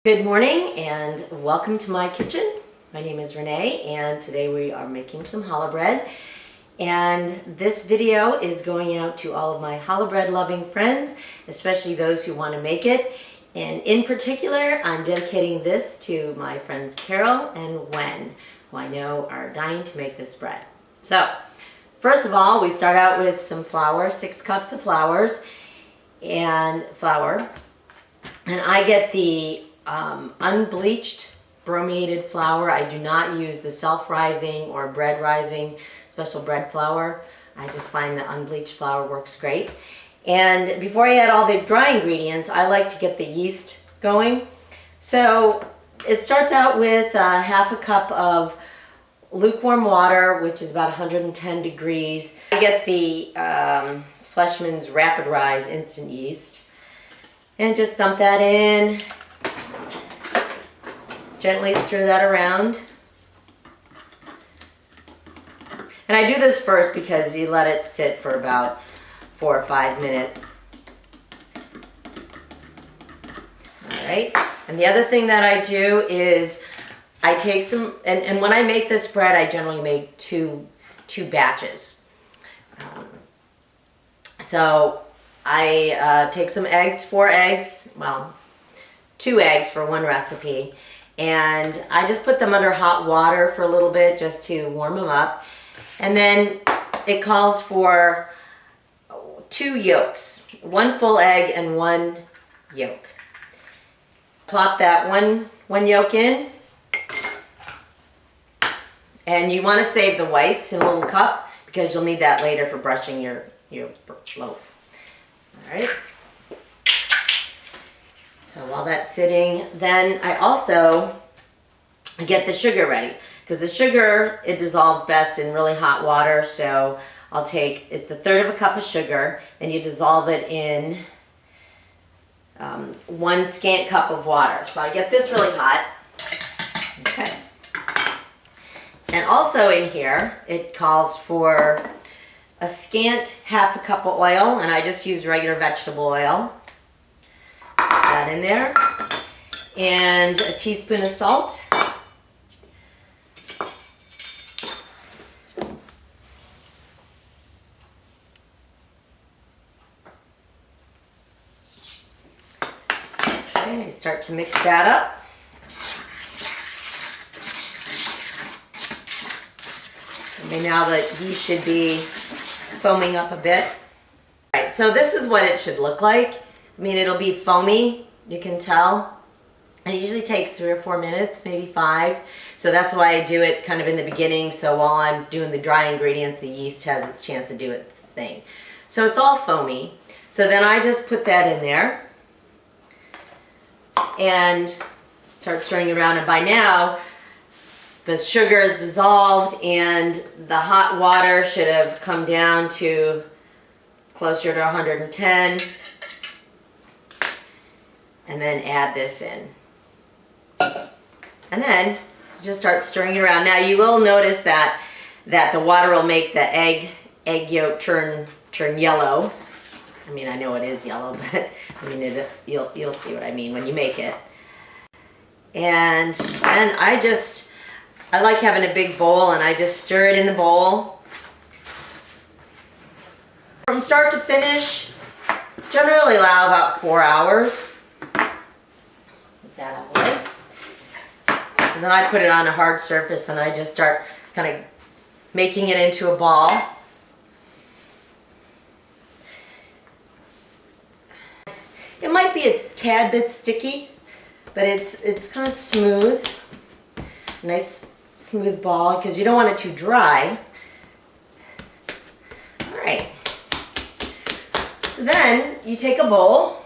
Good morning and welcome to my kitchen. My name is Renee and today we are making some challah bread. And this video is going out to all of my challah bread loving friends, especially those who want to make it. And in particular, I'm dedicating this to my friends Carol and Wen, who I know are dying to make this bread. So, first of all, we start out with some flour, 6 cups of flour. And I get the unbleached brominated flour. I do not use the self-rising or bread rising special bread flour. I just find the unbleached flour works great. And before I add all the dry ingredients, I like to get the yeast going. So it starts out with half a cup of lukewarm water, which is about 110 degrees. I get the Fleshman's Rapid Rise instant yeast and just dump that in. Gently stir that around. And I do this first because you let it sit for about 4 or 5 minutes. All right. And the other thing that I do is I take some, and when I make this bread, I generally make two batches. So I take some eggs, 4 eggs, well, 2 eggs for one recipe. And I just put them under hot water for a little bit just to warm them up. And then it calls for 2 yolks, 1 full egg and 1 yolk. Plop that one yolk in. And you want to save the whites in a little cup because you'll need that later for brushing your loaf. All right. So while that's sitting, then I also get the sugar ready. Because the sugar, it dissolves best in really hot water. So I'll take, it's 1/3 of a cup of sugar, and you dissolve it in 1 scant cup of water. So I get this really hot. Okay. And also in here, it calls for a scant half a cup of oil, and I just use regular vegetable oil. That in there, and a teaspoon of salt, okay, start to mix that up. Okay, now the yeast should be foaming up a bit. All right, so this is what it should look like. I mean, it'll be foamy, you can tell. It usually takes 3 or 4 minutes, maybe 5. So that's why I do it kind of in the beginning, so while I'm doing the dry ingredients, the yeast has its chance to do its thing. So it's all foamy. So then I just put that in there and start stirring around. And by now, the sugar is dissolved and the hot water should have come down to closer to 110. And then add this in. And then just start stirring it around. Now you will notice that the water will make the egg yolk turn yellow. I mean, I know it is yellow, but I mean you'll see what I mean when you make it. And then I like having a big bowl, and I just stir it in the bowl. From start to finish, generally allow about 4 hours. That out of the way. So then I put it on a hard surface and I just start kind of making it into a ball. It might be a tad bit sticky, but it's kind of smooth. Nice smooth ball because you don't want it too dry. All right. So then you take a bowl.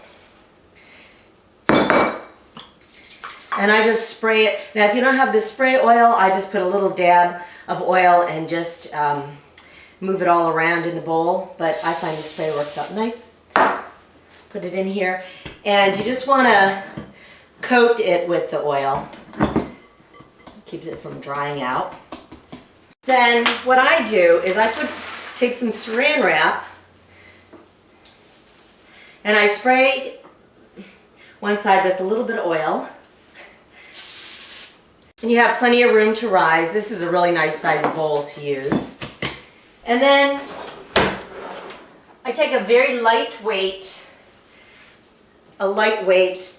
And I just spray it. Now, if you don't have the spray oil, I just put a little dab of oil and just move it all around in the bowl. But I find the spray works out nice. Put it in here. And you just want to coat it with the oil. Keeps it from drying out. Then what I do is take some saran wrap and I spray one side with a little bit of oil. And you have plenty of room to rise. This is a really nice size bowl to use. And then I take a very lightweight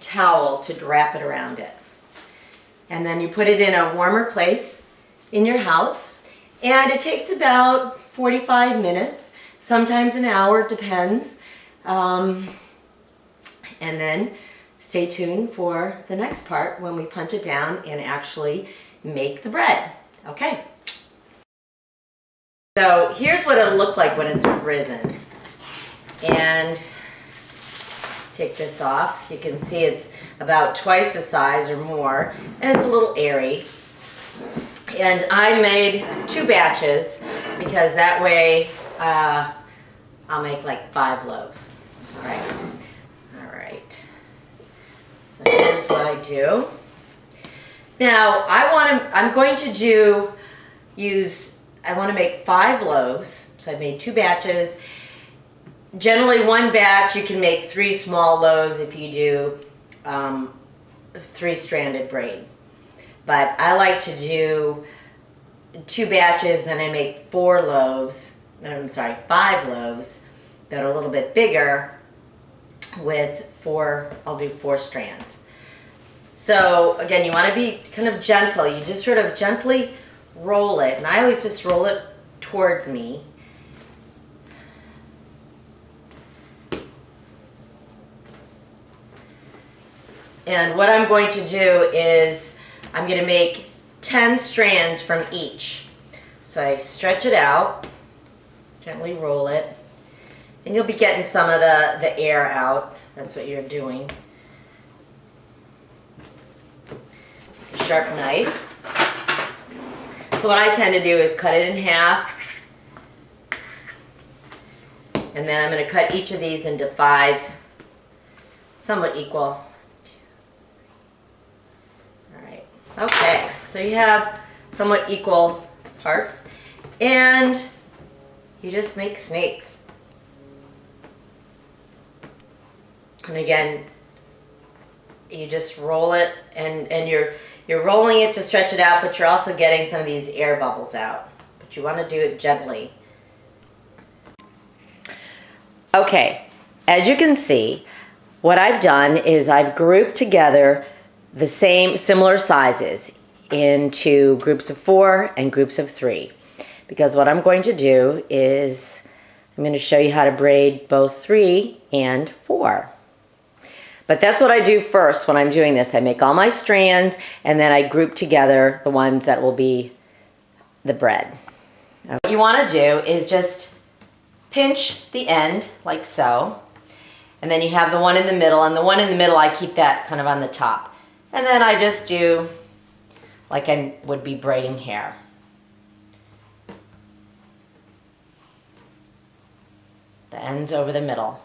towel to wrap it around it. And then you put it in a warmer place in your house. And it takes about 45 minutes, sometimes an hour, it depends. And then stay tuned for the next part when we punch it down and actually make the bread. Okay. So here's what it'll look like when it's risen. And take this off. You can see it's about twice the size or more, and it's a little airy. And I made 2 batches because that way I'll make like 5 loaves. All right. So here's what I do. Now I want to make 5 loaves. So I made 2 batches. Generally 1 batch you can make 3 small loaves if you do 3-stranded braid. But I like to do 2 batches, then I make 5 loaves that are a little bit bigger with I'll do 4 strands. So again, you want to be kind of gentle. You just sort of gently roll it, and I always just roll it towards me. And what I'm going to do is I'm going to make 10 strands from each. So I stretch it out, gently roll it, and you'll be getting some of the air out. That's what you're doing. A sharp knife. So what I tend to do is cut it in half, and then I'm going to cut each of these into 5 somewhat equal. Okay, so you have somewhat equal parts, and you just make snakes. And again, you just roll it, and you're rolling it to stretch it out, but you're also getting some of these air bubbles out. But you want to do it gently. Okay, as you can see, what I've done is I've grouped together the similar sizes into groups of 4 and groups of 3, because what I'm going to do is I'm going to show you how to braid both 3 and 4. But that's what I do first when I'm doing this. I make all my strands, and then I group together the ones that will be the bread. Okay. What you want to do is just pinch the end like so, and then you have the one in the middle, and the one in the middle I keep that kind of on the top. And then I just do like I would be braiding hair. The ends over the middle.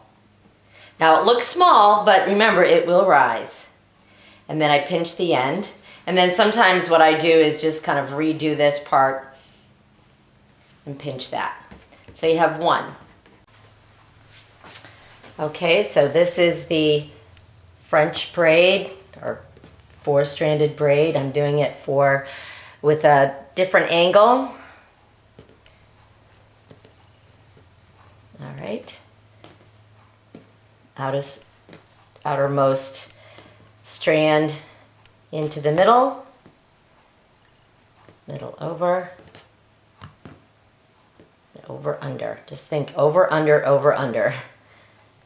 Now it looks small, but remember it will rise. And then I pinch the end. And then sometimes what I do is just kind of redo this part and pinch that. So you have 1. Okay, so this is the French braid, or 4-stranded braid. I'm doing it with a different angle. All right. Outermost strand into the middle, middle over, over, under. Just think over, under, over, under.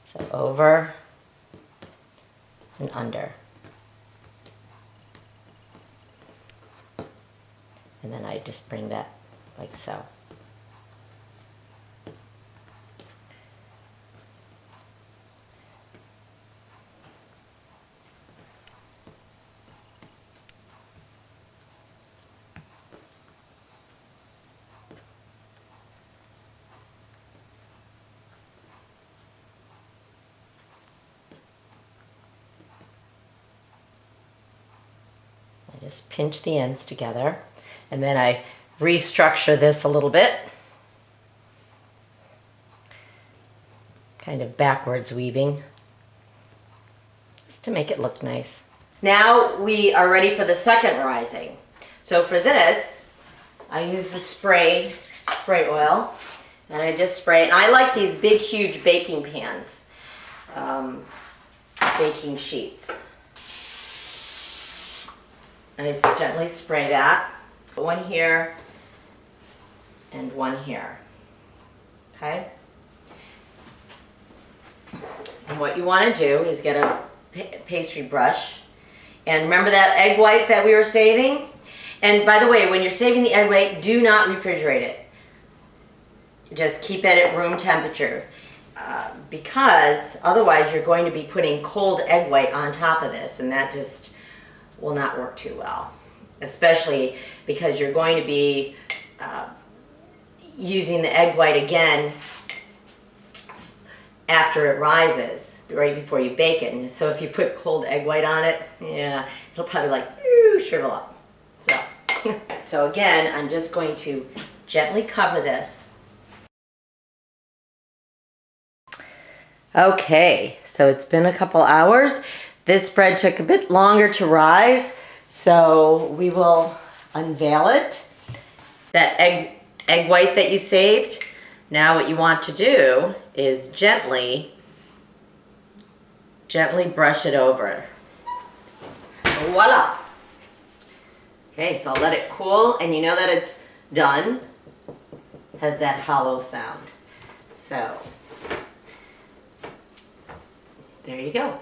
So over and under. And then I just bring that like so. I just pinch the ends together, and then I restructure this a little bit, kind of backwards weaving, just to make it look nice. Now we are ready for the second rising. So for this, I use the spray oil, and I just spray it. And I like these big, huge baking pans, baking sheets. I just gently spray that. One here and one here. Okay? And what you want to do is get a pastry brush. And remember that egg white that we were saving? And by the way, when you're saving the egg white, do not refrigerate it. Just keep it at room temperature. Because otherwise you're going to be putting cold egg white on top of this, and that just will not work too well. Especially because you're going to be using the egg white again after it rises, right before you bake it. And so if you put cold egg white on it, yeah, it'll probably like shrivel up. So again, I'm just going to gently cover this. Okay, so it's been a couple hours. This bread took a bit longer to rise, so we will unveil it. That egg white that you saved, now what you want to do is gently brush it over. Voila! Okay, so I'll let it cool, and you know that it's done. It has that hollow sound. So, there you go.